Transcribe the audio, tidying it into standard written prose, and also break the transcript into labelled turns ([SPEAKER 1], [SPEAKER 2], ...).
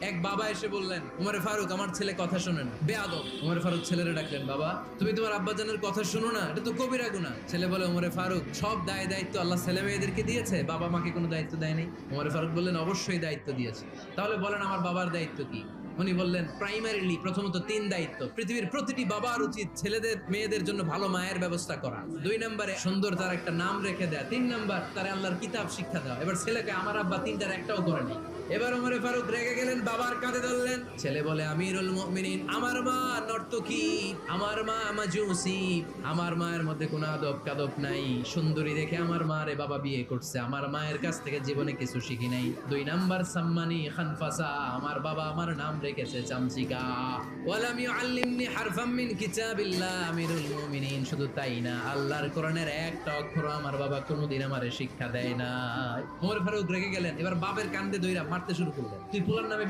[SPEAKER 1] এক বাবা এসে বললেন, উমরে ফারুক আমার ছেলে কথা শোনেন, বেয়াদব। উমরে ফারুক ছেলেরে ডাকলেন, বাবা তুমি তোমার আব্বাজানের কথা শোনো না, এটা তো কবিরা গুনাহ। ছেলে বলে, উমরে ফারুক সব দায় দায়িত্ব আল্লাহ ছেলে মেয়েদেরকে দিয়েছে, বাবা মাকে কোনো দায়িত্ব দেয়নি। উমরে ফারুক বললেন, অবশ্যই দায়িত্ব দিয়েছে। তাহলে বলেন আমার বাবার দায়িত্ব কি? উনি বললেন, প্রাইমারিলি প্রথমত 3 দায়িত্ব। পৃথিবীর প্রতিটি বাবার উচিত ছেলেদের মেয়েদের জন্য ভালো মায়ের ব্যবস্থা করা। 2 নম্বরে সুন্দর তার একটা নাম রেখে দেয়া। 3 নাম্বার তার আল্লাহর কিতাব শিক্ষা দেওয়া। এবার ছেলেকে আমার আব্বা 3টার একটাও করেনি। এবার ওমরে ফারুক রেগে গেলেন, বাবার কাঁধে ধরলেন। ছেলে বলে, আমিরুল মুমিনিন, আমার মা নর্তকী, আমার মা মাজুসি, আমার মায়ের মধ্যে কোনো আদব কাদব নাই, সুন্দরী দেখে আমার মা রে বাবা বিয়ে করছে, আমার মায়ের কাছ থেকে জীবনে কিছু শিখি নাই। 2 নাম্বার সাম্মানি খানফাসা, আমার বাবা আমার নাম রেখেছে চামচিকা। ওয়ালাম ইউআল্লিমনি হারফাম মিন কিতাবিল্লাহ, আমিরুল মুমিনিন। শুধু তাই না, আল্লাহর কোরআনের একটা অক্ষর আমার বাবা কোনোদিন আমারে শিক্ষা দেয় না। ওমর ফারুক রেগে গেলেন, এবার বাপের কান্দে দইরা মারতে শুরু করলেন। তুই পোলার নামে